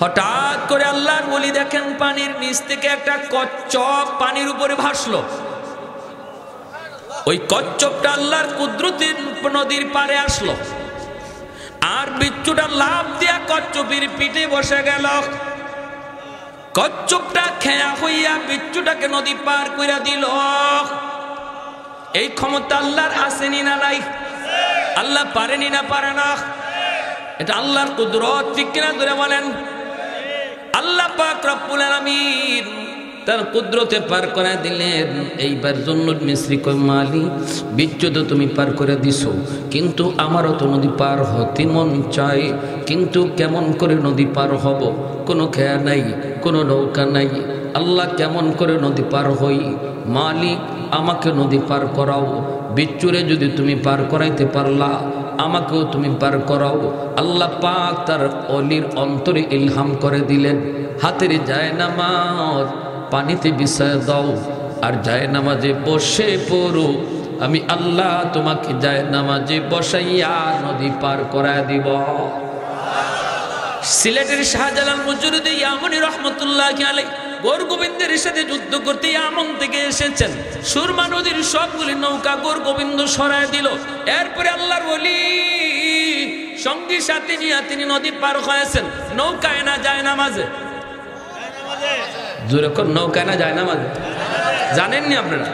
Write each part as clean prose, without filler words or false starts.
হঠাৎ করে আল্লাহর ওলি দেখেন পানির নিচ থেকে একটা কচ্ছপ পানির উপরে ভাসলো। ওই কচ্ছপটা আল্লাহর কুদরতের নদীর পারে আসলো, আর বিচ্ছুটা লাফ দিয়া কচ্ছপের পিঠে বসে গেল। কচ্ছপটা খেয়া হইয়া বিচ্ছুটাকে নদী পার কইরা দিল। এই ক্ষমতা আল্লাহর আসেনি না নাই? আল্লাহ পারেনি না পারে না? এটা আল্লাহর কুদরত, ঠিক কিনা ধরে বলেন? আল্লাহ পাক রব্বুল আলামিন তার কুদরতে পার করে দিলেন। এইবার জন্নুল মিসরি কয়, মালিক বিচ্ছু তো তুমি পার করে দিছো, কিন্তু আমারও তো নদী পার হতে মন চাই, কিন্তু কেমন করে নদী পার হব? কোনো খেয়া নাই, কোনো নৌকা নাই। আল্লাহ কেমন করে নদী পার হই? মালিক আমাকে নদী পার করাও। বিচ্ছুরে যদি তুমি পার করাইতে পারলা, আমাকেও তুমি পার করাও। আল্লাহ পাক তার অলির অন্তরে ইলহাম করে দিলেন, হাতের জায়নামাজ পানিতে বিছায় দাও, আর জায়নামাজে বসে পড়ো। আমি আল্লাহ তোমাকে জায়নামাজে বসাইয়া নদী পার করায় দিব। সিলেটের শাহজালাল মুজরিদ ইয়ামানি রহমতুল্লাহি আলাইহি গোর গোবিন্দের সাথে যুদ্ধ করতে ইয়ামন থেকে এসেছেন। সুরমা নদীর সবগুলি নৌকা গোর গোবিন্দ সরায় দিল। এরপরে আল্লাহর ওলি সঙ্গী সাথে নিয়ে তিনি নদী পার হয়েছেন। নৌকায় না জায়নামাজে? যখন নৌকায় না জায়নামাজে? জানেননি আপনারা?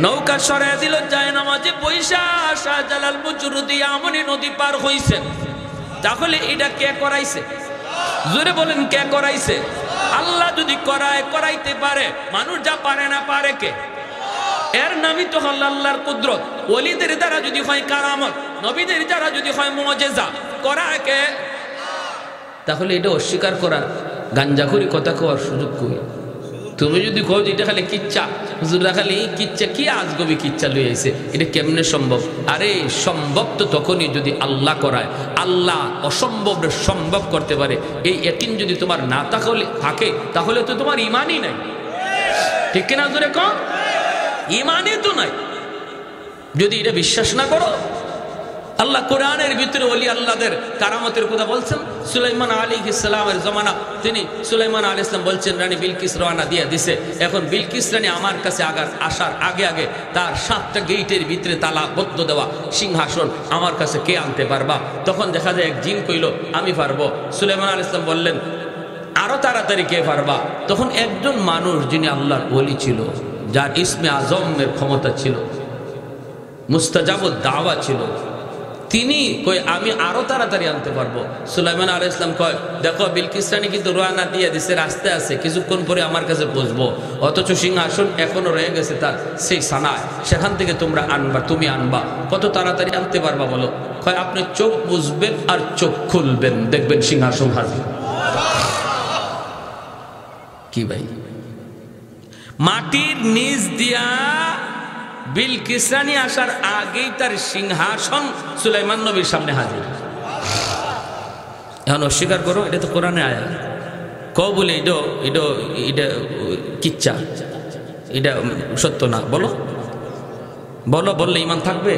নৌকা সরায় দিল, জায়নামাজে পয়সা শাহজালাল মুজরিদ ইয়ামানি নদী পার হইছেন। তাহলে এটা কে করাইছে? জোরে বলেন, কে করাইছে? আল্লাহ যদি করাইতে পারে, মানুষ যা পারে না পারে কে? এর নামই তো হল আল্লাহর কুদরত। ওলিদের দ্বারা যদি হয় কারামত, নবীদের দ্বারা যদি হয় মুআজিজা, করায় কে? তাহলে এটা অস্বীকার করা, গাঞ্জাখুরি কথা কওয়ার সুযোগ কই? তুমি যদি কও যে এটা খালি কিচ্ছা, হুজুররা খালি কিচ্ছা, কি আজগবি কিচ্ছা লই আইছে, এটা কেমনে সম্ভব? আরে সম্ভব তো তখনই যদি আল্লাহ করায়। আল্লাহ অসম্ভবরে সম্ভব করতে পারে, এই ইয়াকিন যদি তোমার না থাকে, তাহলে তো তোমার ইমানই নাই। ঠিক কিনা জোরে কও? ইমানই তো নাই যদি এটা বিশ্বাস না করো। আল্লাহ কোরআনের ভিতরে ওলি আল্লাহদের কারামতের কথা বলছেন। সুলাইমান আলাইহিস সালামের জমানা, তিনি সুলাইমান আলাইহিস সালাম বলছেন, রানী বিলকিস রওনা দিয়ে দিছে। এখন বিলকিস রানী আমার কাছে আসার আগে আগে তার 7টা গেটের ভিতরে তালাবদ্ধ দেওয়া সিংহাসন আমার কাছে কে আনতে পারবা? তখন দেখা যায় এক জিন কইল, আমি পারবো। সুলাইমান আলাইহিস সালাম বললেন, আরো তাড়াতাড়ি কে পারবা? তখন একজন মানুষ যিনি আল্লাহর ওলি ছিল, যার ইসমে আজমের ক্ষমতা ছিল, মুস্তাজাবুদ দাওয়া ছিল, তিনি কই আমি আরো তাড়াতাড়ি আনতে পারবো। সুলাইমান আলাইহিস সালাম কয়, দেখো বিলকিস রানী কিন্তু রওনা দিয়ে দিছে, রাস্তায় আছে, কিছুক্ষণ পরে আমার কাছে পৌঁছবো, অথচ সিংহাসন এখনো রয়ে গেছে তার সেই সানায়, সেখান থেকে তোমরা আনবা, তুমি আনবা। কত তাড়াতাড়ি আনতে পারবা বলো? কয় আপনি চোখ বুঝবেন আর চোখ খুলবেন, দেখবেন সিংহাসন হাজির। কি ভাই, মাটির নিচ দিয়া বিলকিস রানী আসার আগেই তার সিংহাসন সুলাইমান নবীর সামনে হাজির। এখন অস্বীকার করো, এটা তো কোরআনে আয়াত। কও বলে এটা কিচ্ছা, এটা সত্য না, বলো বলো, বললে ইমান থাকবে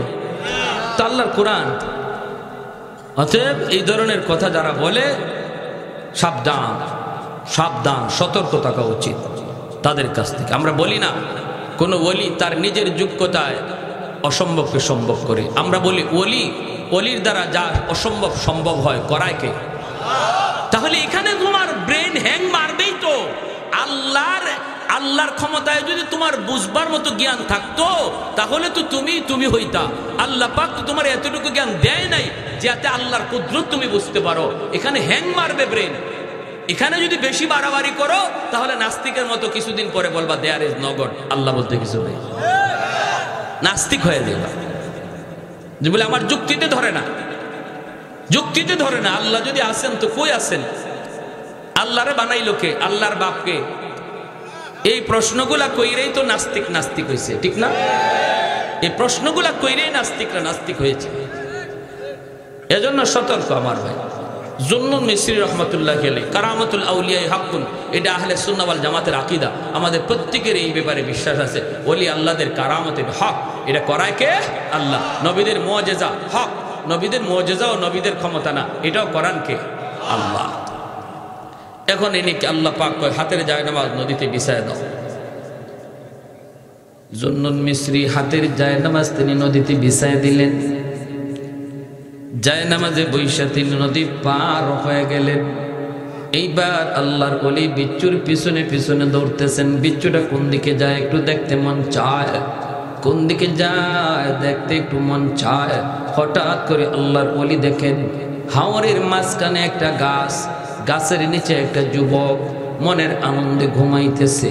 তো? আল্লাহর কোরআন। অতএব এই ধরনের কথা যারা বলে, সাবধান সাবধান, সতর্ক থাকা উচিত তাদের কাছ থেকে। আমরা বলি না কোনো ওলি তার নিজের যোগ্যতায় অসম্ভবকে সম্ভব করে। আমরা বলি ওলির দ্বারা যা অসম্ভব সম্ভব হয়, করায় কে? তাহলে এখানে তোমার ব্রেন হ্যাং মারবেই তো। আল্লাহর ক্ষমতায় যদি তোমার বুঝবার মতো জ্ঞান থাকতো, তাহলে তো তুমি হইতা। আল্লাহ পাক তো তোমার এতটুকু জ্ঞান দেয় নাই যাতে আল্লাহর কুদরত তুমি বুঝতে পারো। এখানে হ্যাং মারবে ব্রেন। এখানে যদি বেশি বাড়াবাড়ি করো, তাহলে নাস্তিকের মতো কিছুদিন পরে বলবা দেয়ার ইজ নো গড, আল্লাহ বলতে কিছু নেই, নাস্তিক হয়ে যাবে। যে বলে আমার যুক্তিতে ধরে না, যুক্তিতে ধরে না। আল্লাহ যদি আসেন তো কই আসেন? আল্লাহরে বানাইলো কে? আল্লাহর বাপকে? এই প্রশ্নগুলা কইরেই তো নাস্তিক হয়েছে, ঠিক না? এই প্রশ্নগুলা কইরেই নাস্তিকরা নাস্তিক হয়েছে। এজন্য সতর্ক আমার ভাই। জুন্নুন মিসরি রহমতুল্লাহি আলাইহি, কারামাতুল আউলিয়া হাক্কুন, এটা আহলে সুন্নাহ ওয়াল জামাতের আকীদা। আমাদের প্রত্যেকের এই ব্যাপারে বিশ্বাস আছে, ওলি আল্লাহদের কারামতের হক। এটা করায় কে? আল্লাহ। নবীদের মুআজিজা হক, নবীদের মুআজিজা ও নবীদের ক্ষমতা না, এটাও করান কে? আল্লাহ। এখন এনেকে আল্লাহ পাক কয় হাতের জায়নামাজ নদীতে বিছায় দাও। জুন্নুন মিসরি হাতের জায়নামাজ তিনি নদীতে বিছায় দিলেন। জায়নামাজে বৈশা তিনি নদী পার হয়ে গেলেন। এইবার আল্লাহর ওলি বিচ্ছুর পিছনে পিছনে দৌড়তেছেন। বিচ্ছুটা কোন দিকে যায় একটু দেখতে মন চায়, কোন দিকে যায় দেখতে একটু মন চায়। হঠাৎ করে আল্লাহর ওলি দেখেন হাওরের মাঝখানে একটা গাছ, গাছের নিচে একটা যুবক মনের আনন্দে ঘুমাইতেছে।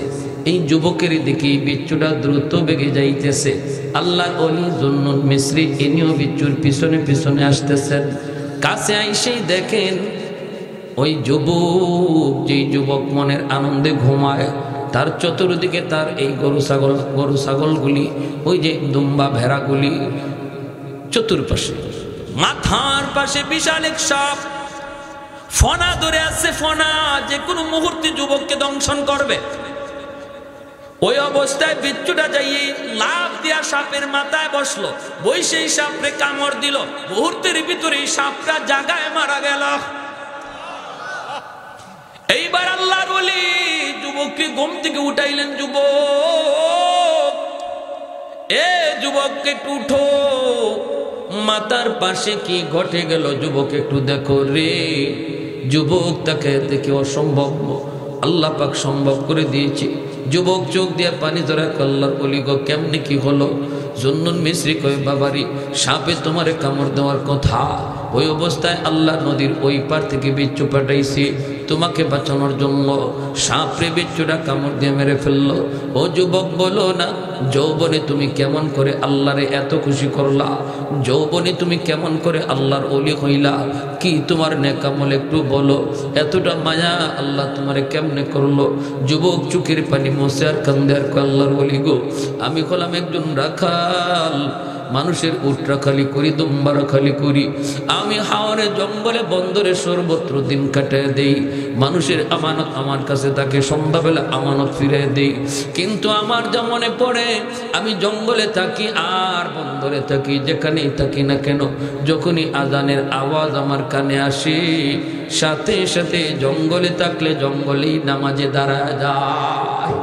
এই যুবকের দিকে বিচ্ছুটা দ্রুত বেগে যাইতেছে। আল্লাহর ওলি জুন্নুন মিসরি ইনিও বিচ্ছুর পিছনে পিছনে আসতেছেন। কাছে আইসেই দেখেন ওই যুবক, যেই যুবক মনের আনন্দে ঘুমায়, তার চতুর্দিকে তার এই গরু ছাগলগুলি, ওই যে দুম্বা ভেড়াগুলি চতুর্পাশে, মাথার পাশে বিশাল এক সাপ ফনা ধরে আছে। ফনা যে কোনো মুহূর্তে যুবককে দংশন করবে। ওই অবস্থায় বিচ্ছুটা যাইয়ে লাফ দিয়া সাপের মাথায় বসলো, বৈশেই সাপরে কামড় দিল। মুহূর্তের ভিতরে সাপটা জাগায় মারা গেল। এইবার আল্লাহর ওলি যুবককে ঘুম থেকে উঠাইলেন। যুবক, এ যুবককে একটু উঠো, মাতার পাশে কি ঘটে গেল যুবক একটু দেখো রে। যুবক তাকে দেখে অসম্ভব আল্লাহ পাক সম্ভব করে দিয়েছে। যুবক চোখ দিয়ে পানি ধরে আল্লাহর ওলি গো কেমনে কি হলো? জুন্নুন মিসরি কয় বাবারি সাপে তোমারে কামড় দেওয়ার কথা, ওই অবস্থায় আল্লাহ নদীর ওই পার থেকে বিচ্ছু পাঠাইছি তোমাকে বাঁচানোর জন্য। সাপরে বিচ্ছুটা কামড় দিয়ে মেরে ফেললো। ও যুবক বলো না, যৌবনে তুমি কেমন করে আল্লাহরে এত খুশি করলা? যৌবনে তুমি কেমন করে আল্লাহর ওলি হইলা? কি তোমার নেকামল একটু বলো। এতটা মায়া আল্লাহ তোমারে কেমনে করলো? যুবক চোখের পানি মোছে আর কান্দে আর আল্লাহর ওলি গো, আমি হলাম একজন রাখাল, মানুষের উটরা খালি করি, দুম্বারা খালি করি। আমি হাওরে জঙ্গলে বন্দরে সর্বত্র দিন কাটায় দেই। মানুষের আমানত আমার কাছে তাকে সন্ধ্যাবেলা আমানত ফিরে দেই। কিন্তু আমার যা মনে পড়ে, আমি জঙ্গলে থাকি আর বন্দরে থাকি, যেখানেই থাকি না কেন, যখনই আজানের আওয়াজ আমার কানে আসে, সাথে সাথে জঙ্গলে থাকলে জঙ্গলেই নামাজে দাঁড়ায় যায়,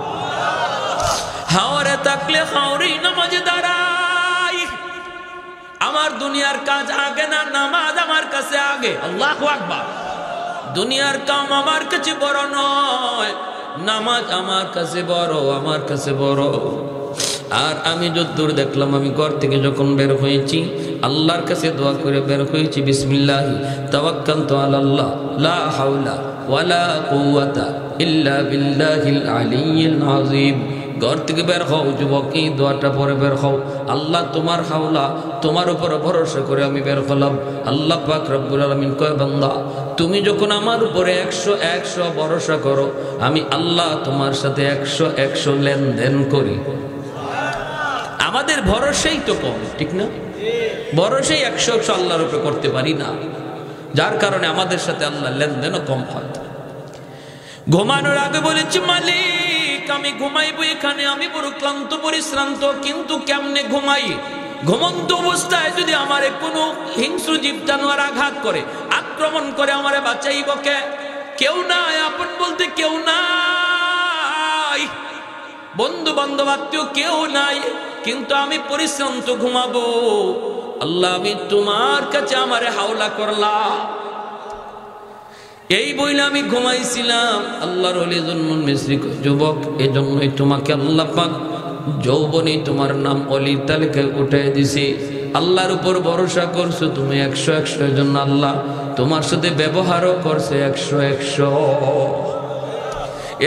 হাওরে থাকলে হাওরেই নামাজে দাঁড়ায়। আমার দুনিয়ার কাজ আগে না, নামাজ আমার কাছে আগে। আল্লাহু আকবার। দুনিয়ার কাম আমার কাছে বড় নয়, নামাজ আমার কাছে বড়, আমার কাছে বড়। আর আমি যতদূর দেখলাম, আমি ঘর থেকে যখন বের হয়েছি আল্লাহর কাছে দোয়া করে বের হয়েছি, বিসমিল্লাহি তাওয়াক্কালতু আলাল্লাহ লা হাওলা ওয়ালা কুওয়াতা ইল্লা বিল্লাহিল আলিয়্যিল আযীম। ঘর থেকে বের হও যুবক, এই দোয়াটা পরে বের হও। আল্লাহ তোমার হাওলা, তোমার উপর ভরসা করে আমি বের হলাম। আল্লাহ পাক রব্বুল আলামিন কয় বান্দা, তুমি যখন আমার উপরে 100 ভরসা করো, আমি আল্লাহ তোমার সাথে 100 লেনদেন করি। আমাদের ভরসাই তো কম, ঠিক না? ভরসাই 100 আল্লাহর উপরে করতে পারি না, যার কারণে আমাদের সাথে আল্লাহ লেনদেনও কম হয়। ঘুমানোর আগে বলেছি মালিক আমি ঘুমাইবো এখানে, আমি বড় ক্লান্ত পরিশ্রান্ত, কিন্তু কেমনে ঘুমাই? ঘুমন্ত অবস্থায় যদি আমারে কোনো হিংস্র জীব জানোয়ার আঘাত করে, আক্রমণ করে, আমারে বাঁচাইব কে? কেউ নাই, আপন বলতে কেউ নাই, বন্ধু বান্ধব আত্মীয় কেউ নাই, কিন্তু আমি পরিশ্রান্ত ঘুমাবো। আল্লাহ আমি তোমার কাছে আমারে হাওলা করলাম, এই বইলে আমি ঘুমাইছিলাম। আল্লাহর ওলি জুন্নুন মিসরি যুবক, এজন্যই তোমাকে আল্লাহ পাক যৌবনে তোমার নাম অলির তালিকায় উঠে দিছি। আল্লাহর উপর ভরসা করছো তুমি 100 জন্য আল্লাহ তোমার সাথে ব্যবহারও করছে 100।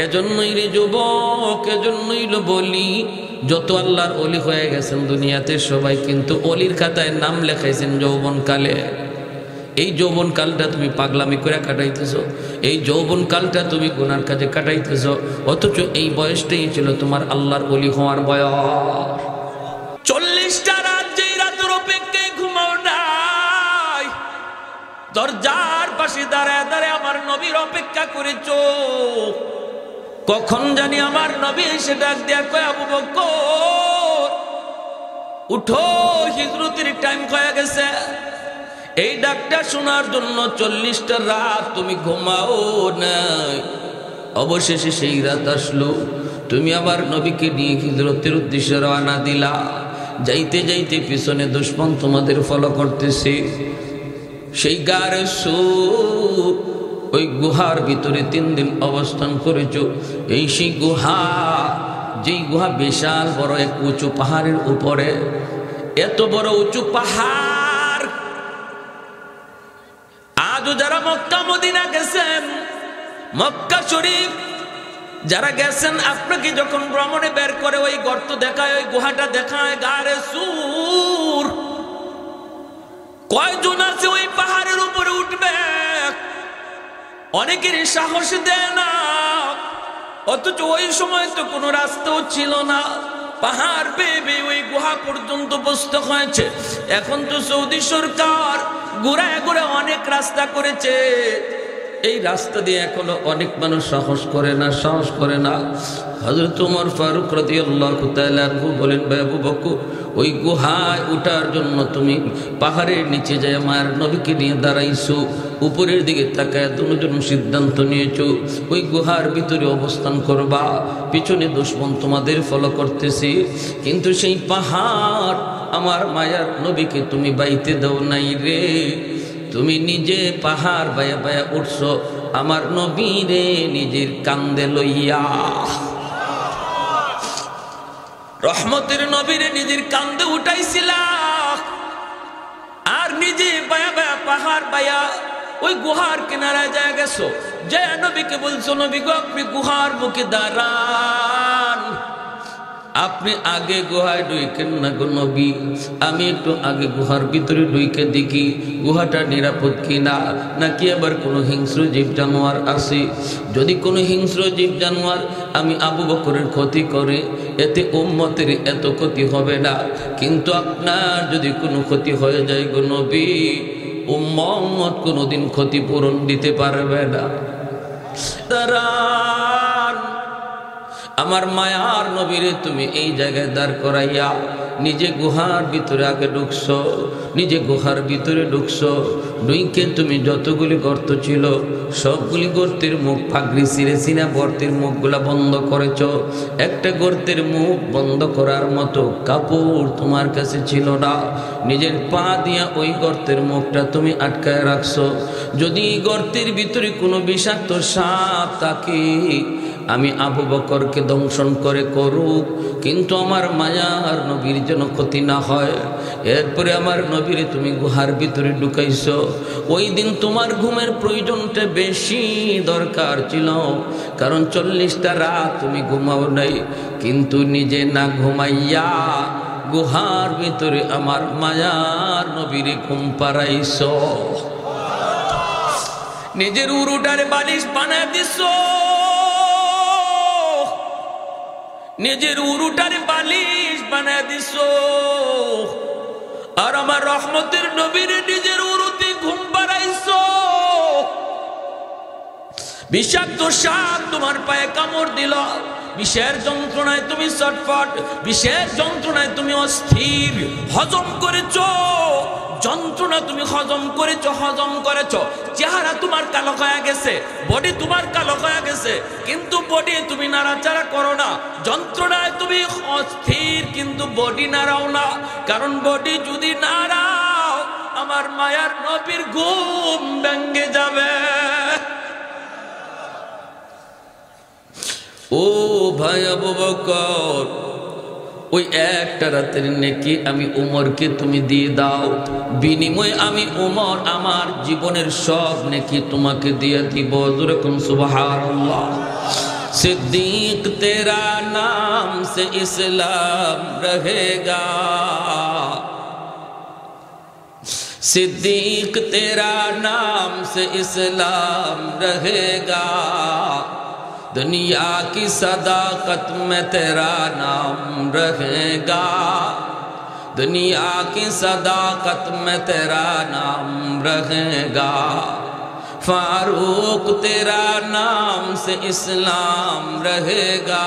এজন্যই রে যুবক, এজন্যই বলি, যত আল্লাহর ওলি হয়ে গেছেন দুনিয়াতে সবাই কিন্তু অলির খাতায় নাম লেখাইছেন যৌবনকালে। এই যৌবন কালটা তুমি পাগলামি করে কাটাইতেছ, এই যৌবন কালটা তুমি গুনার কাজে কাটাইতেছ, অথচ এই বয়সটাই ছিল তোমার আল্লাহর ওলি হওয়ার বয়স। 40টা রাত যেই রাতের অপেক্ষায় ঘুমাও নাই, দরজার পাশে দাঁড়ায় দাঁড়ায় আমার নবীর অপেক্ষা করেছ। কখন জানি আমার নবী এসে ডাক দেয়া কয়, আবু বকর উঠো, হিজরতের টাইম হয়ে গেছে। এই ডাকটা শোনার জন্য 40টা রাত তুমি ঘুমাও নাই। অবশেষে সেই রাত আসলো, তুমি আবার নবীকে নিয়ে হিজরতের উদ্দেশ্যে রওনা দিলা। যাইতে যাইতে পিছনে দুশমন তোমাদের ফলো করতেছে। সেই গারে সুর, ওই গুহার ভিতরে 3 দিন অবস্থান করেছ। এই সেই গুহা, যেই গুহা বিশাল বড় এক উঁচু পাহাড়ের উপরে। এত বড় উঁচু পাহাড়, আজও যারা মক্কা মদিনা গেছেন, মক্কা শরীফ যারা গেছেন, আপনাকে যখন ভ্রমণে বের করে ওই গর্ত দেখায়, ওই গুহাটা দেখায়, গারে সুর, কয়জন আছে ওই পাহাড়ের উপরে উঠবে? অনেকের সাহস দেয় না। অথচ ওই সময় তো কোনো রাস্তাও ছিল না, পাহাড় বেয়ে ওই গুহা পর্যন্ত বসতে হয়েছে। এখন তো সৌদি সরকার ঘুরায় ঘুরে অনেক রাস্তা করেছে, এই রাস্তা দিয়ে এখনো অনেক মানুষ সাহস করে না। হযরত ওমর ফারুক রাদিয়াল্লাহু তাআলা আনহু বলেন, ভাই আবু বকর, ওই গুহায় ওঠার জন্য তুমি পাহাড়ের নিচে যায় মায়ের নবীকে নিয়ে দাঁড়াইছো, উপরের দিকে তাকায় দুজন সিদ্ধান্ত নিয়েছো ওই গুহার ভিতরে অবস্থান করবা, পিছনে দুশমন তোমাদের ফলো করতেছে। কিন্তু সেই পাহাড় আমার মায়ার নবীকে তুমি বাইতে দাও নাই রে, তুমি নিজে পাহাড় বায়া বায়া উঠছো আমার নবীরে নিজের কান্দে লইয়া। রহমতের নবীরে নিজের কান্দে উঠাইছিলা, আর নিজে বায়া বায়া পাহাড় বায়া ওই গুহার কিনারায় যায় গেছো, যে নবীকে বলছো, নবী গো আপনি গুহার মুখে দাঁড়ান, আপনি আগে গুহায় ঢুকেন না গো নবী, আমি একটু আগে গুহার ভিতরে ঢুকে দেখি গুহাটা নিরাপদ কিনা, নাকি আবার কোনো হিংস্র জীব জানোয়ার আছে। যদি কোনো হিংস্র জীব জানোয়ার আমি আবু বকরের ক্ষতি করে, এতে উম্মতের এত ক্ষতি হবে না, কিন্তু আপনার যদি কোনো ক্ষতি হয়ে যায় গো নবী, উম্মত কোনোদিন ক্ষতিপূরণ দিতে পারবে না। দাঁড়ান, আমার মায়ার নবীরে তুমি এই জায়গায় দাঁড় করাইয়া নিজে গুহার ভিতরে আগে ঢুকছো, নিজে গুহার ভিতরে ঢুকছো, ঢুকে তুমি যতগুলি গর্ত ছিল সবগুলি গর্তের মুখ ফাগড়ি ছিঁড়ে ছিঁড়ে গর্তের মুখগুলা বন্ধ করেছ। একটা গর্তের মুখ বন্ধ করার মতো কাপড় তোমার কাছে ছিল না, নিজের পা দিয়া ওই গর্তের মুখটা তুমি আটকায় রাখছো। যদি এই গর্তের ভিতরে কোনো বিষাক্ত সাপ থাকে, আমি আবু বকরকে দংশন করে করুক, কিন্তু আমার মায়ার নবীর যেন ক্ষতি না হয়। এরপরে আমার নবীরে তুমি গুহার ভিতরে ঢুকাইছো। ওই দিন তোমার ঘুমের প্রয়োজনটা বেশি দরকার ছিল, কারণ 40টা রাত তুমি ঘুমাও নাই, কিন্তু নিজে না ঘুমাইয়া গুহার ভিতরে আমার মায়ার নবীরে ঘুম পাড়াইছো। নিজের উরুটারে বালিশ বানায় দিছো, নিজের উরুটারে বালিশ বানায় দিছো, আর আমার রহমতের নবীরে নিজের উরুতে ঘুম পাড়াইছো। বিষাক্ত সাপ তোমার পায়ে কামড় দিল, বিষের যন্ত্রণায় তুমি ছটফট, বিষের যন্ত্রণায় তুমি অস্থির, হজম করেছো, যন্ত্রণা তুমি হজম করেছো, চেহারা তোমার কালো হয়ে গেছে, বডি তোমার কালো হয়ে গেছে, কিন্তু বডি তুমি নাড়াচাড়া করো না, যন্ত্রণায় তুমি অস্থির, কিন্তু বডি নাড়াও না, কারণ বডি যদি নাড়াও আমার মায়ার নবীর ঘুম ভেঙে যাবে। ও ভাই আবু বকর, ওই একটা রাতের নেকি আমি উমরকে তুমি দিয়ে দাও, বিনিময়ে আমি উমর আমার জীবনের সব নেকি তোমাকে দিয়ে দিব। যেরকম সুবহানাল্লাহ। सिद्दीक तेरा नाम से इस्लाम रहेगा, सिद्दीक तेरा नाम से इस्लाम रहेगा, दुनिया की सदाकत में तेरा नाम रहेगा, दुनिया की सदाकत में तेरा नाम रहेगा, फारूक तेरा नाम से इस्लाम रहेगा,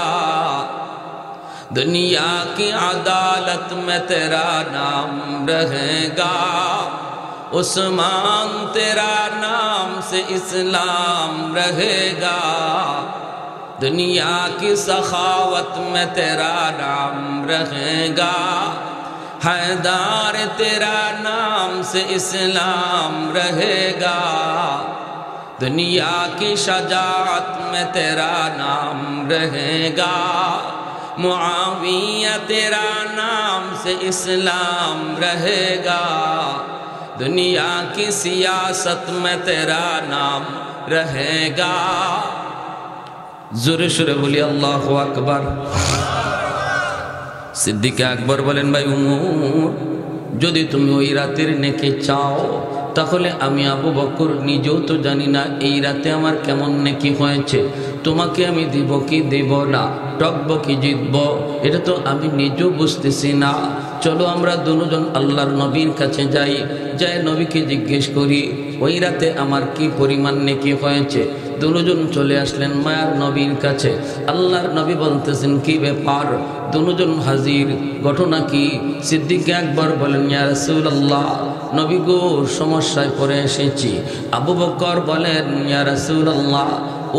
दुनिया की अदालत में तेरा नाम रहेगा, उस्मान तेरा नाम से इस्लाम रहेगा, दुनिया की सखावत में तेरा नाम रहेगा, हैदार तेरा नाम से इस्लाम रहेगा। दुनिया की शजाअत में तेरा नाम रहेगा, मुआविया तेरा नाम से इस्लाम रहेगा। दुनिया की सियासत में तेरा नाम रहेगा। जोरे शोरे बोली अल्लाहु আকবার। সিদ্দিক আকবর বলেন, ভাই উমর, যদি তুমি ওই রাতের নেকি চাও তাহলে আমি আবু বকর নিজেও তো জানি না এই রাতে আমার কেমন নেকি হয়েছে, তোমাকে আমি দিব কি দেব না, টকব কি জিতব, এটা তো আমি নিজেও বুঝতেছি না। চলো আমরা দুজন আল্লাহর নবীর কাছে যাই, যাই নবীকে জিজ্ঞেস করি ওই রাতে আমার কি পরিমাণ নেকি হয়েছে। দুজন চলে আসলেন মায়ার নবীর কাছে। আল্লাহর নবী বলতেছেন, কি ব্যাপার? দুজন হাজির, ঘটনা কি? সিদ্দিক আকবর বলেন, ইয়া রাসূলুল্লাহ, নবী গো, সমস্যায় পড়ে এসেছি। আবু বকর বলেন, ইয়া রাসূলুল্লাহ,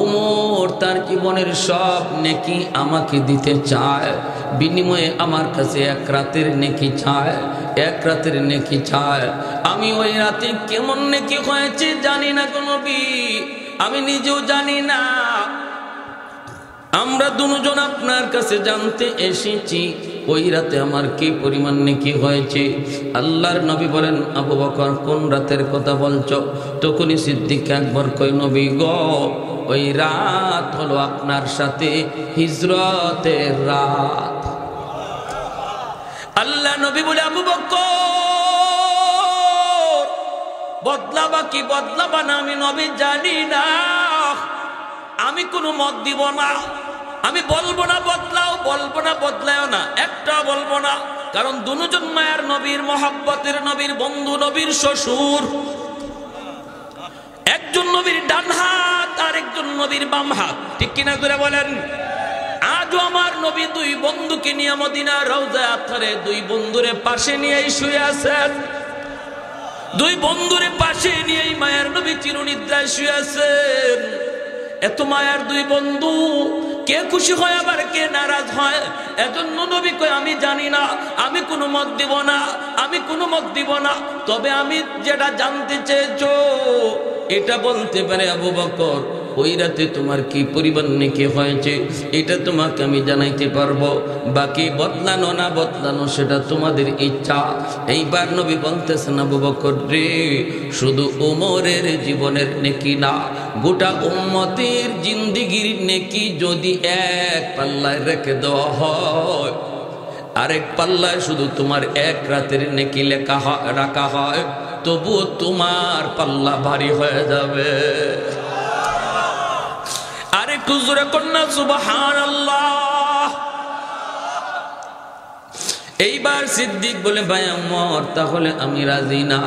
উমর তার জীবনের সব নেকি আমাকে দিতে চায়, বিনিময়ে আমার কাছে এক রাতের নেকি চায়, এক রাতের নেকি চায়। আমি ওই রাতে কেমন নেকি হয়েছে জানি না গো নবী, আমি নিজেও জানি না। আমরা দুজন আপনার কাছে জানতে এসেছি ওই রাতে আমার কি পরিমাণ নেকি হয়েছে। আল্লাহর নবী বলেন, আবু বকর কোন রাতের কথা বলছো? তখনই সিদ্দিক আকবর কই, নবী গো, ওই রাত হলো আপনার সাথে হিজরতের রাত। আল্লাহ নবী বলে, আবু বকর বদলাবা কি বদলাবা না আমি নবী জানি না, আমি কোনো মত দিব না, আমি বলবো না বদলাও, বলবো না বদলাও না, একটা বলবো না। কারণ দুজন মায়ার নবীর মহব্বতের নবীর বন্ধু, নবীর শ্বশুর, একজন নবীর ডান হাত আর একজন নবীর বাম হাত, ঠিক কিনা করে বলেন? আজও আমার নবী দুই বন্ধুকে নিয়ে মদিনার রওজায়ে আতহারে দুই বন্ধুরে পাশে নিয়েই শুয়ে আছেন। দুই বন্ধুরে পাশে নিয়েই মায়ার নবী চিরনিদ্রায় শুয়ে আছেন। এত মায়ার দুই বন্ধু, কে খুশি হয় আবার কে নারাজ হয়। এজন্য নবী কয়, আমি জানি না, আমি কোনো মত দিব না, আমি কোনো মত দিব না, তবে আমি যেটা জানতে চেয়েছো এটা বলতে পারে আবু বকর, ওই রাতে তোমার কি পরিমাণ নেকি হয়েছে এটা তোমাকে আমি জানাইতে পারবো, বাকি বদলানো না বদলানো সেটা তোমাদের ইচ্ছা। এইবার নবী বলতেছেন, আবু বকর রে, শুধু ওমরের জীবনের নেকি না, গোটা উম্মতের জিন্দেগির নেকি যদি এক পাল্লায় রেখে দেওয়া হয়, আরেক পাল্লায় শুধু তোমার এক রাতের নেকি রাখা হয়, তবুও তোমার পাল্লা ভারী হয়ে যাবে। আরেকটু জোরে কন্যা সুবহানাল্লাহ। এইবার সিদ্দিক বলে, ভাই আমার তাহলে আমি রাজি না।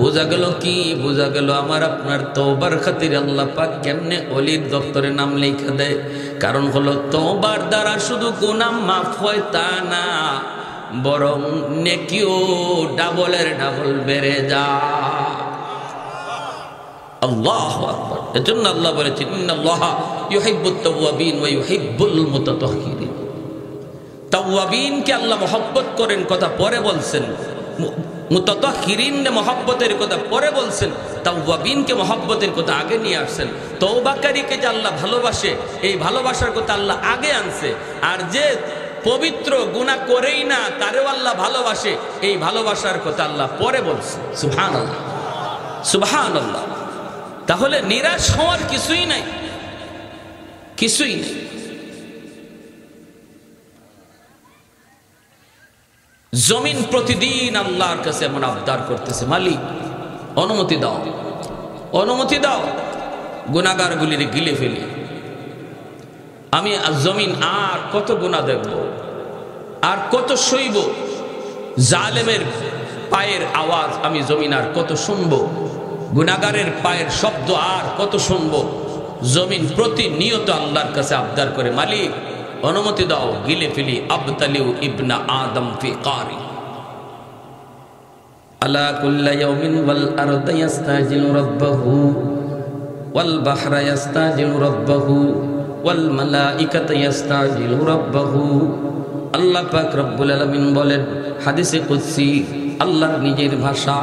বোঝা গেল কি? বোঝা গেল আমার আপনার তওবার খাতিরে আল্লাহ পাক কেমনে ওলির দপ্তরে নাম লেখা দেয়। কারণ হলো তওবার দ্বারা শুধু গুনাহ মাফ হয় তা না, বরং নেকিও ডাবলের ডাবল বেড়ে যায়। আল্লাহু আকবার। এজন্য আল্লাহ বলেছেন, ইন্নাল্লাহা ইউহিব্বুত তাওয়াবিন ওয়া ইউহিব্বুল মুতাতাহহিরিন। তাওয়াবিনকে আল্লাহ মহব্বত করেন, কথা পরে বলছেন। মুতাতাহহিরিনকে মহব্বতের কথা পরে বলছেন, তাওয়াবিনকে মহব্বতের কথা আগে নিয়ে আসছেন। তওবাকারীকে যে আল্লাহ ভালোবাসে, এই ভালোবাসার কথা আল্লাহ আগে আনছে। আর যে পবিত্র গুনাহ করেই না তারেও আল্লাহ ভালোবাসে, এই ভালোবাসার কথা আল্লাহ পরে বলছে। সুবহানাল্লাহ, সুবহানাল্লাহ। তাহলে নিরাশ হওয়ার কিছুই নাই, কিছুই নেই। জমিন প্রতিদিন আল্লাহর কাছে এমন আবদার করতেছে, মালিক অনুমতি দাও, অনুমতি দাও, গুনাহগারগুলির গিলে ফেলি। আমি জমিন আর কত গুনাহ দেখব, আর কত সইব, জালেমের পায়ের আওয়াজ আমি জমিন আর কত শুনবো, গুনাহগারের পায়ের শব্দ আর কত শুনবো। জমিন প্রতিনিয়ত আল্লাহর কাছে আবদার করে, মালিক অনুমতি দাও, গিলে ফেলি। আবতালিউ ইবনা আদম ফি কারি আলা কুল্লা ইয়াউমিন ওয়াল আরদা ইয়াস্তাজিলু রাব্বাহু ওয়াল বাহরা ইয়াস্তাজিলু রাব্বাহু ওয়াল মালাইকাতু ইস্তাজিলু রাব্বাহু। আল্লাহ পাক রব্বুল আলামিন বলেন হাদিসে কুদসি, আল্লাহর নিজের ভাষা,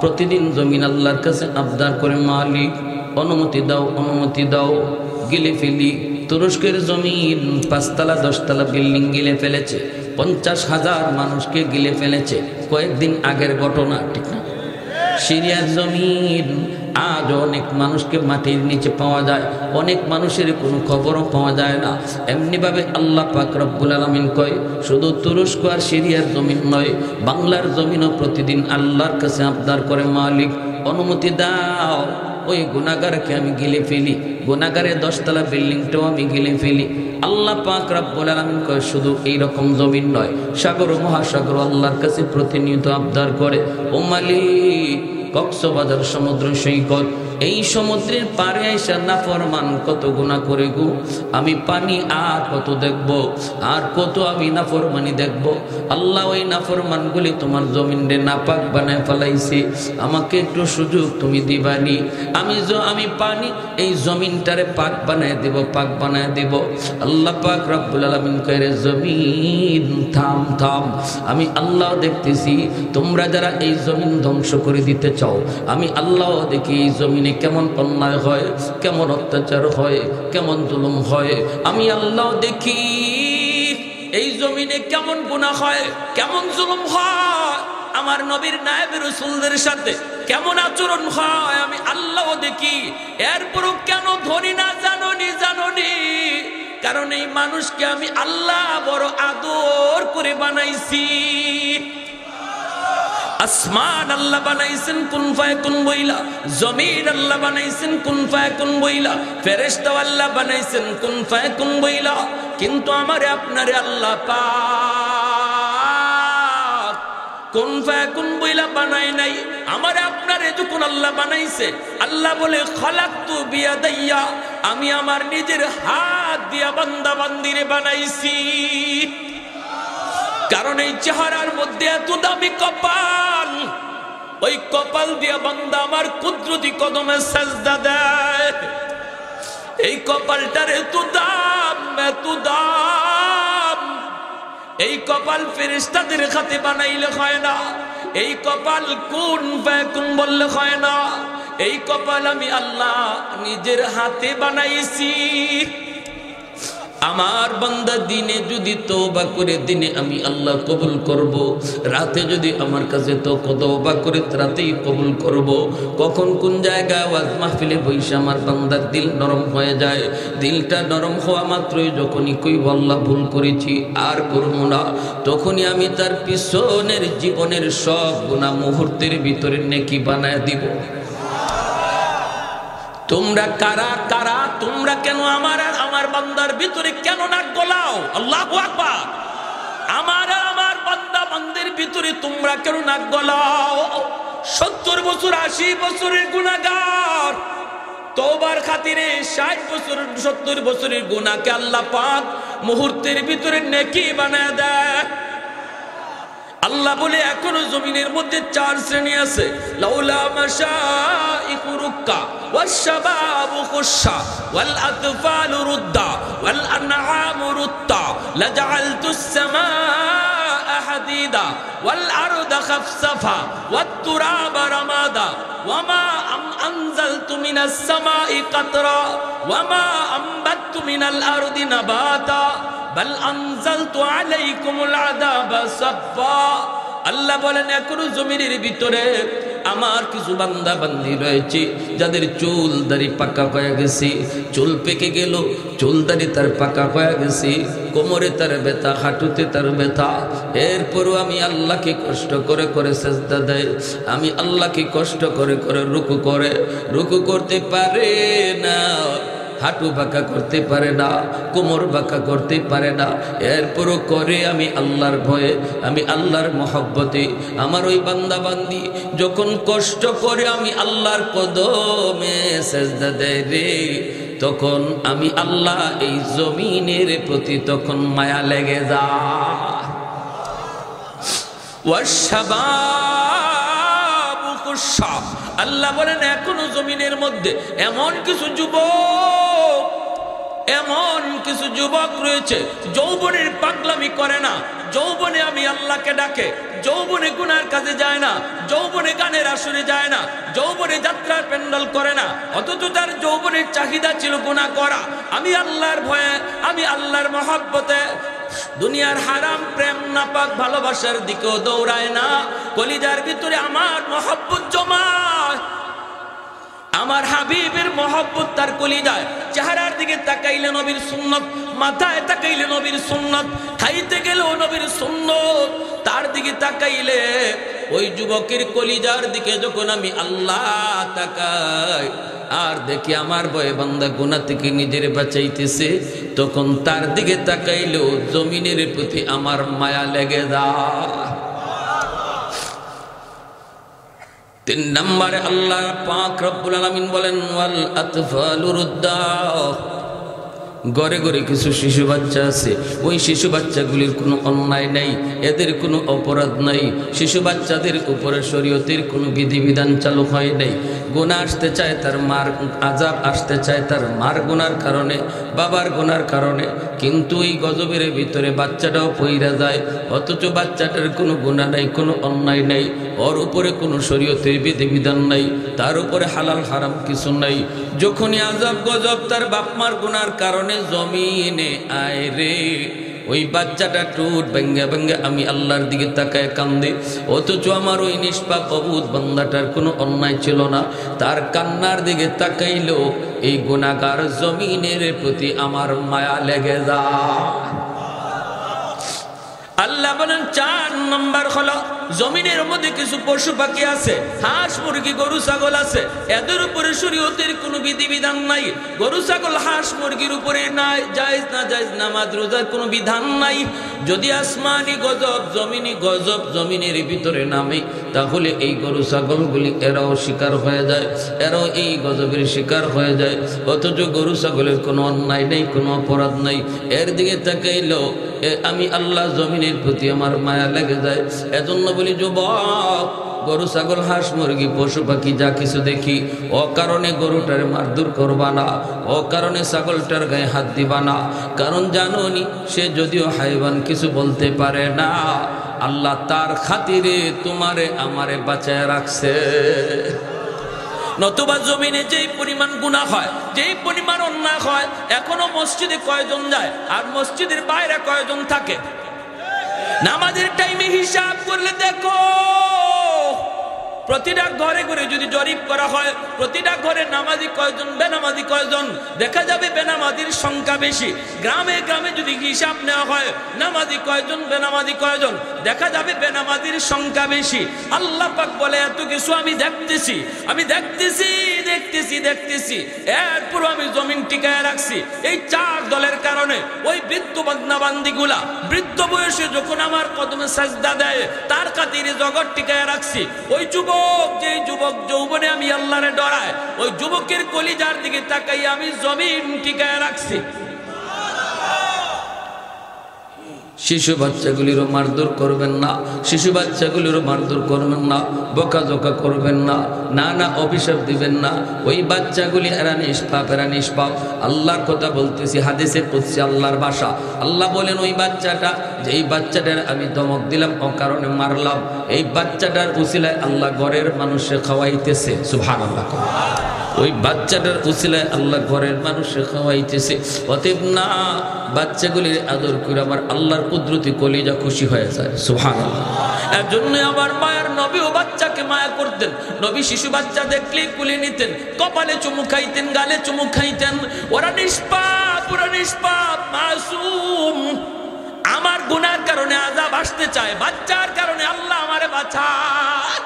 প্রতিদিন জমিন আল্লাহর কাছে আবদার করে, মালিক অনুমতি দাও, অনুমতি দাও, গিলে ফেলি। তুরস্কের জমিন 5 তলা 10 তলা বিল্ডিং গিলে ফেলেছে, 50,000 মানুষকে গিলে ফেলেছে, কয়েকদিন আগের ঘটনা, ঠিক না? সিরিয়ার জমিন আজ অনেক মানুষকে মাটির নিচে পাওয়া যায়, অনেক মানুষের কোনো খবরও পাওয়া যায় না। এমনিভাবে আল্লাহ পাক রব্বুল আলামিন কয়, শুধু তুরস্ক আর সিরিয়ার জমিন নয়, বাংলার জমিনও প্রতিদিন আল্লাহর কাছে আবদার করে, মালিক অনুমতি দাও, ওই গুনাহগারকে আমি গিলে ফেলি, গুনাহগারের 10 তলা বিল্ডিংটাও আমি গিলে ফেলি। আল্লাহ পাক রব্বুল আলামিন কয়, শুধু এইরকম জমিন নয়, সাগর মহাসাগর আল্লাহর কাছে প্রতিনিয়ত আবদার করে, ও মালিক কক্সবাজার সমুদ্র সৈকত, এই সমুদ্রের পারে আইসা নাফরমান কত গুনাহ করে গো, আমি পানি আর কত দেখব, আর কত আমি নাফরমানি দেখব। আল্লাহ ওই নাফরমানগুলি তোমার জমিনে নাপাক বানায় ফেলাইছে, আমাকে একটু সুযোগ তুমি দিবানি, আমি পানি এই জমিনটারে পাক বানায় দেব, পাক বানায় দেব। আল্লাহ পাক রব্বুল আলামিন কয়, জমিন থাম থাম, আমি আল্লাহ দেখতেছি, তোমরা যারা এই জমিন ধ্বংস করে দিতে চাও, আমি আল্লাহ দেখি এই জমিনে কেমন অন্যায় হয়, কেমন অত্যাচার হয়, কেমন জুলুম হয়, আমি আল্লাহ দেখি এই জমিনে কেমন গুনাহ হয়, কেমন জুলুম হয়, আমার নবীর নায়েব রাসূলদের সাথে কেমন আচরণ হয়, আমি আল্লাহ দেখি। এরপরও কেন ধরি না জানোনি, কারণ এই মানুষকে আমি আল্লাহ বড় আদর করে বানাইছি। আসমান আল্লাহ বানাইছেন কুন ফায়াকুন বইলা, জমিন আল্লাহ বানাইছেন কুন ফায়াকুন বইলা, ফেরেশতা আল্লাহ বানাইছেন কুন ফায়াকুন বইলা, কিন্তু আমারে আপনারে আল্লাহ পাক কুন ফায়াকুন বইলা বানাই নাই। আমারে আপনারে যখন আল্লাহ বানাইছে, আল্লাহ বলে খলাকতু বিয়াদাইয়া, আমি আমার নিজের হাত দিয়া বান্দা বান্দিরে বানাইছি। কারণ এই চেহারার মধ্যে এত দামি কপাল, ওই কপাল দিয়া বান্দা আমার কুদরতি কদমে সাজদা দেয়। এই কপালটার এত দাম, এত দাম, এই কপাল ফেরেশতাদের হাতে বানাইলে হয় না, এই কপাল কুন ফায়াকুন বললে হয় না, এই কপাল আমি আল্লাহ নিজের হাতে বানাইছি। আমার বান্দা দিনে যদি তওবা করে, দিনে আমি আল্লাহ কবুল করব, রাতে যদি আমার কাছে তো তওবা করে রাতেই কবুল করব। কখন কোন জায়গায় ওয়াজ মাহফিলে বইসা আমার বান্দার দিল নরম হয়ে যায়, দিলটা নরম হওয়া মাত্রই যখনই কইব আল্লাহ ভুল করেছি আর করব না, তখনই আমি তার পিছনের জীবনের সব গুনাহ মুহূর্তের ভিতরে নেকি বানায় দিব। তোমরা কারা কারা, তোমরা কেন আমার বান্দার ভিতরে কেন নাক গলাও? আল্লাহু আকবার। আমার বান্দা বান্দির ভিতরে তোমরা কেন নাক গলাও? 70 বছর 80 বছরের গুনাহগার, তওবার খাতিরে 60 বছর 70 বছরের গুনাহকে আল্লাহ পাক মুহূর্তের ভিতরে নেকি বানায় দেয়। আল্লাহ বলে এখনো জমিনের মধ্যে 4 শ্রেণী আছে, লাউলা মাশাইকু রুক্কা ওয়াশ-শাবাবু খুশা ওয়াল আতফালু রুদ্দা ওয়াল আনআমু রুত্তা লাজআলতুস সামাআ হাদিদা ওয়াল আরদা খাফসাফা ওয়াত তুরাবা রামাদা ওয়ামা আনজালতু মিনাস সামাই কাতরা ওয়ামা আমবাততু মিনাল আরদি নাবাতা বাল আনজালতু আলাইকুমুল আযাবা সাফা। আল্লাহ বলেন এখনো জমিনের ভিতরে আমার কিছু বান্দা বান্দি রয়েছে যাদের চুল দাড়ি পাকা হয়ে গেছে, চুল পেকে গেল, চুল দাড়ি তার পাকা হয়ে গেছে, কোমরে তার ব্যথা, হাঁটুতে তার ব্যথা, এরপরও আমি আল্লাহকে কষ্ট করে করে সেজদা দেয়, আমি আল্লাহকে কষ্ট করে করে রুকু করতে পারে না, হাঁটু বাঁকা করতে পারে না, কোমর বাঁকা করতে পারে না, এরপরও করে আমি আল্লাহর ভয়ে, আমি আল্লাহর মহব্বতে। আমার ওই বান্দা বান্দি যখন কষ্ট করে আমি আল্লাহর কদমে সেজদা দেয় রে, তখন আমি আল্লাহ এই জমিনের প্রতি তখন মায়া লেগে যায়। আল্লাহ বলেন এখনো জমিনের মধ্যে এমন কিছু যুবক, এমন কিছু যুবক রয়েছে যৌবনের পাগলামি করে না, যৌবনে আমি আল্লাহকে ডাকে, যৌবনে গুনার কাজে যায় না, যৌবনে গানের আসরে যায় না, যৌবনে যাত্রার প্যান্ডেল করে না, অথচ তার যৌবনের চাহিদা ছিল গুনাহ করা। আমি আল্লাহর ভয়ে, আমি আল্লাহর মহব্বতে দুনিয়ার হারাম প্রেম নাপাক ভালোবাসার দিকেও দৌড়ায় না, কলিজার ভিতরে আমার মহব্বত জমায়, আমার হাবিবের মহব্বত তার কলিজায়। চেহারার দিকে তাকাইলে নবীর সুন্নত, মাথায় তাকাইলে নবীর সুন্নত, খাইতে গেলেও নবীর সুন্নত। তার দিকে তাকাইলে ওই যুবকের কলিজার দিকে যখন আমি আল্লাহ তাকাই আর দেখি আমার ভয়ে বান্দা গুনাহ থেকে নিজের বাঁচাইতেছে, তখন তার দিকে তাকাইলেও জমিনের প্রতি আমার মায়া লেগে যায়। 3 নম্বরে আল্লাহ পাক রব্বুল আলামিন বলেন ওয়াল আতফালু রুদ্দাহ। ঘরে ঘরে কিছু শিশু বাচ্চা আছে, ওই শিশু বাচ্চাগুলির কোনো অন্যায় নাই, এদের কোনো অপরাধ নাই, শিশু বাচ্চাদের উপরে শরীয়তের কোনো বিধিবিধান চালু হয় নাই। গুনাহ আসতে চায় তার মার, আযাব আসতে চায় তার মার গুনার কারণে, বাবার গুনার কারণে, কিন্তু এই গজবের ভিতরে বাচ্চাটাও পইরা যায়, অথচ বাচ্চাটার কোনো গুনাহ নাই, কোনো অন্যায় নাই, ওর উপরে কোনো শরীয়তের বিধিবিধান নাই, তার উপরে হালাল হারাম কিছু নাই। যখনই আযাব গজব তার বাপ মার গুনার কারণে জমিনে আয় রে, ওই বাচ্চাটা টুট ভেঙ্গে ভেঙ্গে আমি আল্লাহর দিকে তাকায় কান্দে, অথচ আমার ওই নিষ্পাপ অবুধ বান্দাটার কোনো অন্যায় ছিল না, তার কান্নার দিকে তাকাইলো এই গুনাহগার জমিনের প্রতি আমার মায়া লেগে যায়। আল্লাহ বলেন 4 নম্বর হলো জমিনের মধ্যে কিছু পশু পাখি আছে, হাঁস মুরগি গরু ছাগল আছে, এদের উপরে শরীয়তের কোনো বিধিবিধান নাই। গরু ছাগল হাঁস মুরগির উপরে নাই জায়েজ না জায়েজ নামাজ রোজার কোনো বিধান নাই। যদি আসমানি গজব জমিনি গজব জমিনের ভিতরে নামে, তাহলে এই গরু ছাগলগুলি এরাও শিকার হয়ে যায়, এরাও এই গজবের শিকার হয়ে যায়, অথচ গরু ছাগলের কোনো অন্যায় নেই, কোনো অপরাধ নাই। এর দিকে তাকাইলো আমি আল্লাহ জমিনের প্রতি আমার মায়া লেগে যায়। এজন্য বলি যুবক, গরু ছাগল হাঁস মুরগি পশু পাখি যা কিছু দেখি ও কারণে গরুটারে মারধর করবা না, ও কারণে ছাগলটার গায়ে হাত দিবা না, কারণ জানো নি সে যদিও হাইওয়ান কিছু বলতে পারে না, আল্লাহ তার খাতিরে তোমারে আমারে বাঁচায় রাখছে। নতুবা জমিনে যেই পরিমাণ গুনাহ হয়, যেই পরিমাণ অন্যায় হয়, এখনো মসজিদে কয়জন যায় আর মসজিদের বাইরে কয়জন থাকে? নামাজের টাইমে হিসাব করলে দেখো প্রতিটা ঘরে ঘরে যদি জরিপ করা হয়, প্রতিটা ঘরে নামাজি কয়জন বেনামাজি কয়জন, দেখা যাবে বেনামাজির সংখ্যা বেশি। গ্রামে গ্রামে যদি হিসাব নেওয়া হয় নামাজি কয়জন বেনামাজি কয়জন, দেখা যাবে বেনামাজির সংখ্যা বেশি। আল্লাহ পাক বলে এত কিছু আমি দেখতেছি, আমি দেখতেছি দেখতেছি দেখতেছি, এরপর আমি জমিন টিকায় রাখছি এই 4 দলের কারণে। ওই বৃদ্ধ বান্দা বান্দিগুলা বৃদ্ধ বয়সে যখন আমার কদমে সাজদা দেয়, তার খাতিরে জগৎ টিকায় রাখছি। ওই যুবক, যে যুবক যৌবনে আমি আল্লাহরে ডরায়, ওই যুবকের কলিজার দিকে তাকাই আমি জমিন টিকায় রাখছি। শিশু বাচ্চাগুলিরও মারধর করবেন না, শিশু বাচ্চাগুলিরও মারধর করবেন না, বকাঝকা করবেন না, না না অভিশাপ দিবেন না। ওই বাচ্চাগুলি এরা নিষ্পাপ, এরা নিষ্পাপ। আল্লাহর কথা বলতেছি, হাদিসে কুদসি আল্লাহর ভাষা। আল্লাহ বলেন ওই বাচ্চাটা, যেই বাচ্চাটার আমি ধমক দিলাম ও কারণে মারলাম, এই বাচ্চাটার উসিলায় আল্লাহ ঘরের মানুষে খাওয়াইতেছে। সুবহানাল্লাহ। ওই বাচ্চাটার উসিলায় আল্লাহ ঘরের মানুষে খাওয়াইতেছে। অতএব না, বাচ্চাগুলির আদর করে আমার আল্লাহর কুদরতি কলিজা খুশি হয়ে যায়। সুবহানাল্লাহ। এর জন্য আমার মায়ের নবী ও বাচ্চাকে মায়া করতেন। নবী শিশু বাচ্চা দেখলেই কুলে নিতেন, কপালে চুমু খাইতেন, গালে চুমু খাইতেন। ওরা নিষ্পাপ, ওরা নিষ্পাপ, মাসুম। আমার গুনার কারণে আযাব আসতে চায়, বাচ্চার কারণে আল্লাহ আমারে বাঁচায়।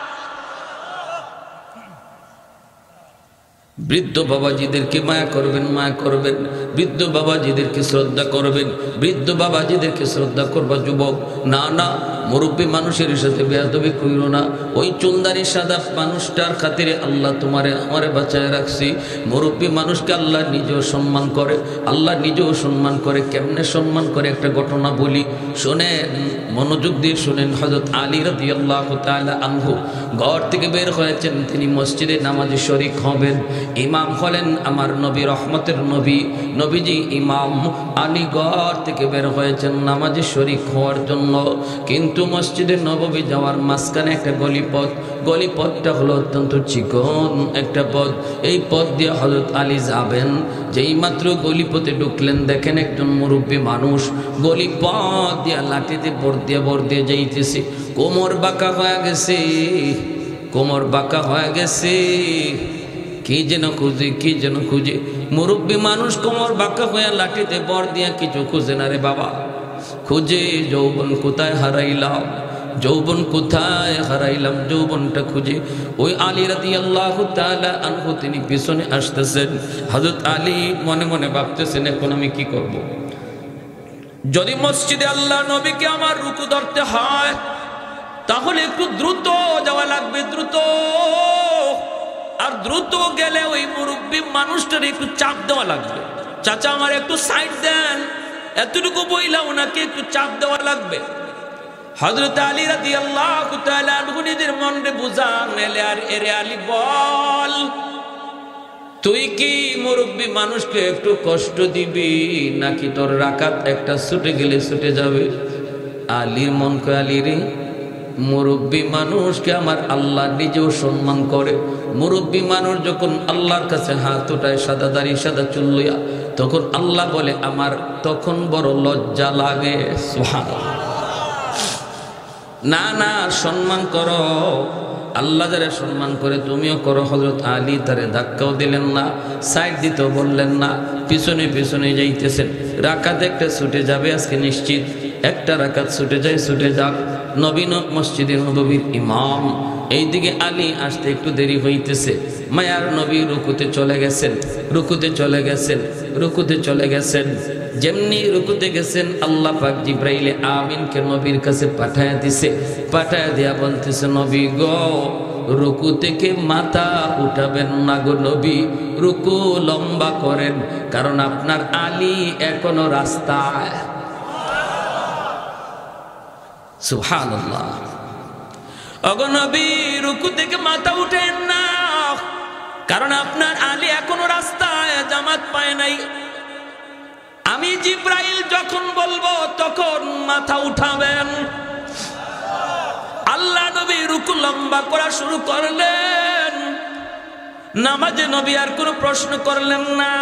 বৃদ্ধ বাবাজিদেরকে মায়া করবেন, মায়া করবেন। বৃদ্ধ বাবাজিদেরকে শ্রদ্ধা করবেন, বৃদ্ধ বাবাজিদেরকে শ্রদ্ধা করবা যুবক। না না, মুরব্বী মানুষের সাথে বেয়াদবি করিও না। ওই চুলদারি সাদা মানুষটার খাতিরে আল্লাহ তোমারে আমারে বাঁচায় রাখছি। মুরব্বী মানুষকে আল্লাহ নিজেও সম্মান করে, আল্লাহ নিজেও সম্মান করে। কেমনে সম্মান করে একটা ঘটনা বলি, শোনেন, মনোযোগ দিয়ে শোনেন। হযরত আলী রাদিয়াল্লাহু তাআলা আনহু ঘর থেকে বের হয়েছেন, তিনি মসজিদে নামাজে শরীক হবেন। ইমাম হলেন আমার নবী, রহমতের নবী। নবীজি ইমাম আলীগড় থেকে বের হয়েছেন নামাজে শরীক হওয়ার জন্য, কিন্তু মসজিদে নববী যাওয়ার মাঝখানে একটা গলিপথ, গলিপথটা হলো অত্যন্ত চিকন একটা পথ। এই পথ দিয়ে হযরত আলী যাবেন, যেই মাত্র গলিপথে ঢুকলেন দেখেন একজন মুরব্বী মানুষ গলিপথ দিয়ে লাঠিতে ভর দিয়ে যাইতেছে। কোমর বাঁকা হয়ে গেছে, কোমর বাঁকা হয়ে গেছে, কি যেন খুঁজে। মুরব্বী মানুষ কোমর বাঁকা হয়ে লাঠিতে ভর দিয়ে কিছু খুঁজে না রে বাবা, খুঁজে যৌবন কোথায় হারাইলাম, যৌবন কোথায় হারাইলাম, যৌবনটা খুঁজে। ওই আলী রাদিয়াল্লাহু তাআলা আনহু তিনি পিছনে আসতেছেন। হযরত আলী মনে মনে ভাবতেছেন এখন আমি কি করব। যদি মসজিদে আল্লাহ নবীকে আমার রুকু ধরতে হয় তাহলে একটু দ্রুত যাওয়া লাগবে, দ্রুত। আর দ্রুত গেলে ওই মুরব্বী মানুষটার একটু চাপ দেওয়া লাগবে। চাচা আমার একটু সাইড দেন, এতটুকু বইলা ওনাকে একটু চাপ দেওয়া লাগবে। হযরত আলী রাদিয়াল্লাহু তাআলা আনহু নিজের মনে বুঝান, এরে আলী বল, তুই কি মুরব্বী মানুষকে একটু কষ্ট দিবি নাকি তোর রাকাত একটা ছুটে গেলে ছুটে যাবে? আলীর মন কয় আলী রে, মুরব্বী মানুষকে আমার আল্লাহ নিজেও সম্মান করে। মুরব্বী মানুষ যখন আল্লাহর কাছে হাত উঠায় সাদা দাড়ি সাদা চুল লইয়া, তখন আল্লাহ বলে আমার তখন বড় লজ্জা লাগে। সুবহানাল্লাহ। না না, সম্মান করো, আল্লাহ যারা সম্মান করে তুমিও করো। হযরত আলী তারে ধাক্কাও দিলেন না, সাইড দিতেও বললেন না, পিছনে পিছনে যাইতেছেন। রাকাত একটা ছুটে যাবে আজকে নিশ্চিত, একটা রাকাত ছুটে যায়, ছুটে যাক। নবীন মসজিদে নববীর ইমাম, এইদিকে আলী আসতে একটু দেরি হইতেছে। মায়ার নবী রুকুতে চলে গেছেন, রুকুতে চলে গেছেন, রুকুতে চলে গেছেন। যেমনি রুকুতে গেছেন আল্লাহ পাক জিব্রাইলে আমিনকে নবীর কাছে পাঠায়া দিছে। পাঠায়া দিয়া বলতেছে নবী গো, রুকু থেকে মাথা উঠাবেন না গো নবী, রুকু লম্বা করেন, কারণ আপনার আলী এখনো রাস্তায়। সুবহানাল্লাহ। ওগো নবী, রুকু থেকে মাথা উঠেন না, কারণ আপনার আলী এখনো রাস্তায়, জামাত পায় নাই। আমি জিব্রাইল যখন বলবো তখন মাথা উঠাবেন। আল্লাহ নবী রুকু লম্বা করা শুরু করলেন। নামাজে নবী আর কোনো প্রশ্ন করলেন না।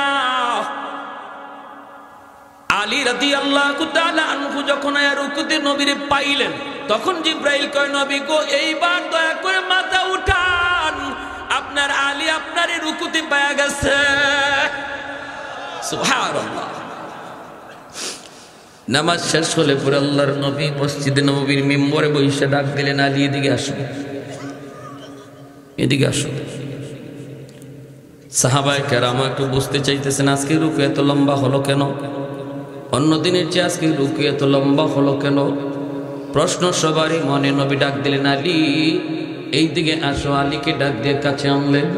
আলী রাদিয়াল্লাহু তাআলা আনহু যখন রুকুতে নবীরে পাইলেন, তখন জিব্রাইল কয় নবী গো, এইবার দয়া করে মাথা উঠান, আপনার আলী আপনার রুকুতে পায়া গেছে। সুবহানাল্লাহ। নামাজ শেষ হলে পরে আল্লাহর নবী মসজিদে নববীর মিম্বরে বসে ডাক দিলেন, আলী এদিকে আসুন, এদিকে আসুন। সাহাবায়ে কেরাম একটু বুঝতে চাইতেছেন আজকে রুকু এত লম্বা হলো কেন, অন্য দিনের চেয়ে আজকে রুকু এত লম্বা হলো কেন? প্রশ্ন সবারই মনে। নবী ডাক দিলেন, আলী এইদিকে আসো। আলীকে ডাক দিয়ে কাছে আনলেন।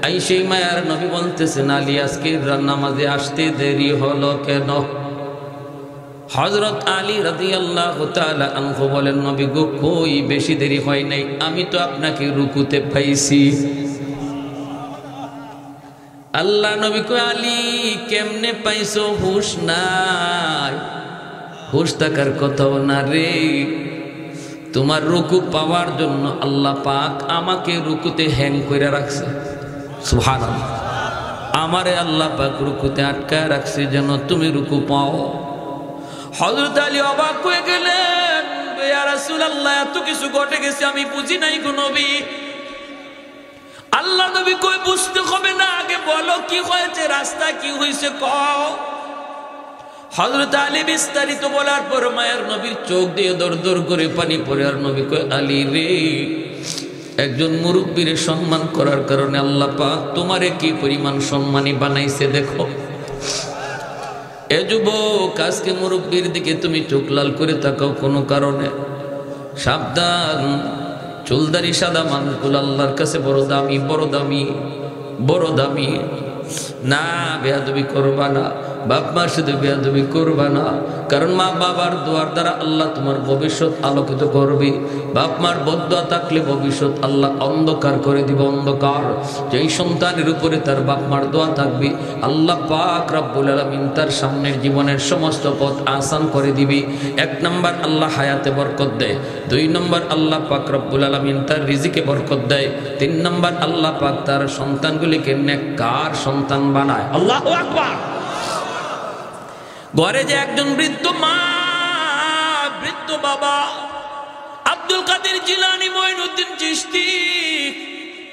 আই সেই মায়ার নবী বলতেছেন, আলী আজকে নামাজে আসতে দেরি হলো কেন? হযরত আলী রাদিয়াল্লাহু তাআলা আনহু বলেন, নবী গো, কই বেশি দেরি হয় নাই, আমি তো আপনাকে রুকুতে পাইছি। আল্লাহ নবী কয়, আলী কেমনে পাইছো? হুশ নাই, হুশ থাকার কথাও না রে। তোমার রুকু পাওয়ার জন্য আল্লাহ পাক আমাকে রুকুতে হ্যাং করে রাখছে। সুবহানাল্লাহ। আমারে আল্লাহ পাক রুকুতে আটকায় রাখছে যেন তুমি রুকু পাও। হযরত আলী অবাক হয়ে গেলেন, ইয়া রাসূলুল্লাহ, এত কিছু ঘটে গেছে আমি বুঝি নাই গো নবী। আল্লাহ নবী কই, বুঝতে হবে না, আগে বলো কি হয়েছে, রাস্তা কি হয়েছে কও। হযরত আলী বিস্তারিত বলার পর মায়ের নবীর চোখ দিয়ে দর দর করে পানি পড়ে। আর নবী কয়, আলী রে, একজন মুরব্বীর সম্মান করার কারণে আল্লাহ পাক তোমারে কি পরিমাণ সম্মানী বানাইছে দেখো। এ যুবক, আজকে মুরব্বীর দিকে তুমি চোখ লাল করে তাকাও কোনো কারণে, সাবধান। চুলদারি সাদা মানুষগুলো আল্লাহর কাছে বড় দামি, বড় দামি, বড় দামি। না, বেয়াদবি করবা না। বাপ মা শুধু বেয়াদবি করবা না, কারণ মা বাবার দোয়ার দ্বারা আল্লাহ তোমার ভবিষ্যৎ আলোকিত করবে। বাপ মার বদদোয়া থাকলে ভবিষ্যৎ আল্লাহ অন্ধকার করে দিবে, অন্ধকার। যেই সন্তানের উপরে তার বাপ মার দোয়া থাকবে, আল্লাহ পাক রব্বুল আলামিন তার সামনের জীবনের সমস্ত পথ আসান করে দিবে। 1 নম্বর আল্লাহ হায়াতে বরকত দেয়, 2 নম্বর আল্লাহ পাক রব্বুল আলামিন তার রিজিকে বরকত দেয়, 3 নম্বর আল্লাহ পাক তার সন্তানগুলিকে নেককার সন্তান বানায়। আল্লাহু আকবার। ঘরে যে একজন বৃদ্ধ মা, বৃদ্ধ বাবা, আব্দুল কাদের জিলানী, মঈনুদ্দিন চিশতি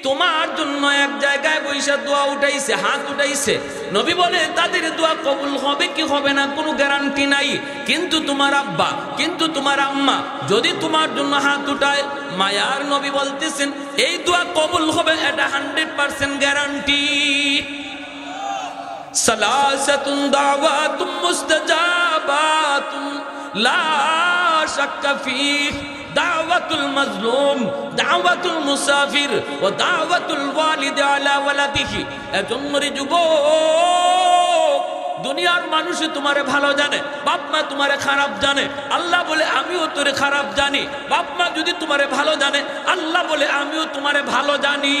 তোমার জন্য এক জায়গায় বৈশা দোয়া উঠাইছে, হাত উঠাইছে। নবী বলে তাদের দোয়া কবুল হবে কি হবে না কোনো গ্যারান্টি নাই, কিন্তু তোমার আব্বা, কিন্তু তোমার আম্মা যদি তোমার জন্য হাত উঠায়, মায়ার নবী বলতেছেন এই দোয়া কবুল হবে, এটা 100% গ্যারান্টি। সালাসাতুন দাওয়াতুম মুস্তাজাবাতুন লা শাক্কা ফীহ, দাওয়াতুল মাজলুম, দাওয়াতুল মুসাফির ও দাওয়াতুল ওয়ালিদ আলা ওয়ালাদিহি। এজন্য রে যুবক, দুনিয়ার মানুষ তোমারে ভালো জানে, বাপ মা তোমারে খারাপ জানে। আল্লাহ বলে আমিও তোরে খারাপ জানি। বাপ মা যদি তোমারে ভালো জানে, আল্লাহ বলে আমিও তোমারে ভালো জানি।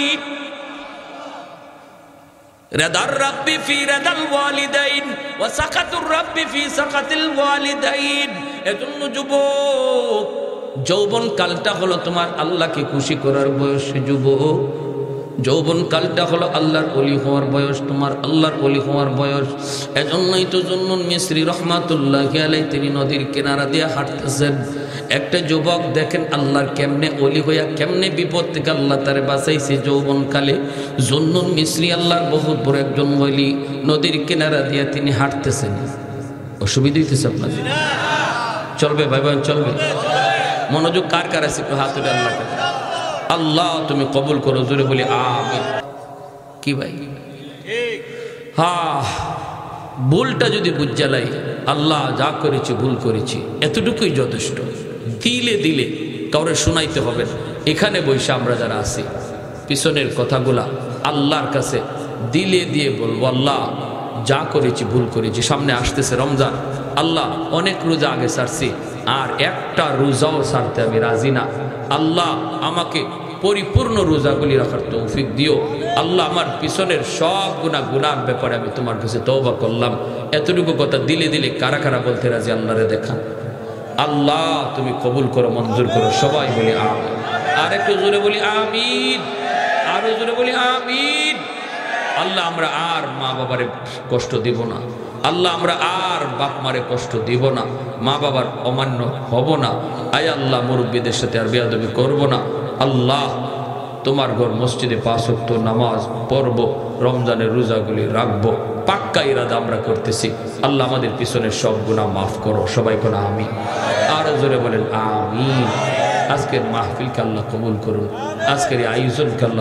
রিদার রাব্বি ফি রিদাল ওয়ালিদাইন ওয়া সাকাতুর রাব্বি ফি সাকাতিল ওয়ালিদাইন। এজন্য যুবক, যৌবন কালটা হলো তোমার আল্লাহকে খুশি করার বয়স। যুবক, যৌবন কালটা হলো আল্লাহর ওলি হওয়ার বয়স, তোমার আল্লাহর ওলি হওয়ার বয়স। এজন্যই তো জুন্নুন মিসরি রহমাতুল্লাহি আলাইহি তিনি নদীর কিনারা দিয়ে হাঁটতেছেন। একটা যুবক দেখেন আল্লাহর কেমনে ওলি হইয়া কেমনে বিপদ থেকে আল্লাহ তারে বাঁচাইছে যৌবন কালে। জুন্নুন মিসরি আল্লাহর বহুত বড় একজন ওলি, নদীর কিনারা দিয়ে তিনি হাঁটতেছেন। অসুবিধা হইতেছে আপনাদের? চলবে ভাই বোন, চলবে? মনোযোগ কার কার আছে একটু হাত উঠে আল্লাহকে। আল্লাহ তুমি কবুল করো, জোরে বলি আমিন। কি ভাই? হ্যাঁ, ভুলটা যদি বুঝালাই, আল্লাহ যা করেছি ভুল করেছি, এতটুকুই যথেষ্ট। দিলে দিলে কাউরে শোনাইতে হবে না। এখানে বসে আমরা যারা আছি, পিছনের কথাগুলা আল্লাহর কাছে দিলে দিয়ে বলবো, আল্লাহ যা করেছি ভুল করেছি। সামনে আসতেছে রমজান, আল্লাহ অনেক রোজা আগে ছাড়ছি, আর একটা রোজাও ছাড়তে আমি রাজি না। আল্লাহ আমাকে পরিপূর্ণ রোজাগুলি রাখার তৌফিক দিও। আল্লাহ আমার পিছনের সব গুনার ব্যাপারে আমি তোমার কাছে তওবা করলাম। এতটুকু কথা দিলে দিলে কারা কারা বলতে রাজি আল্লাহরে দেখা। আল্লাহ তুমি কবুল করো, মঞ্জুর করো। সবাই বলি আমিন। আর একটু জোরে বলি আমিন, আরো জোরে বলি আমিন। আল্লাহ আমরা আর মা বাবারে কষ্ট দিব না। আল্লাহ আমরা আর বাপ মারে কষ্ট দিব না, মা বাবার অমান্য হব না। আয় আল্লাহ মুরব্বীদের সাথে আর বেয়াদবি করব না। আল্লাহ তোমার ঘর মসজিদে 5 ওয়াক্ত নামাজ পড়ব, রমজানের রোজাগুলি রাখবো, পাক্কা ইরাদা আমরা করতেছি। আল্লাহ আমাদের পিছনের সব গুনাহ মাফ করো। সবাই কোন আমিন, আরো জোরে বলেন আমিন। আজকের মাহফিলকে আল্লাহ কবুল করুন, আজকের এই আয়োজনকে আল্লাহ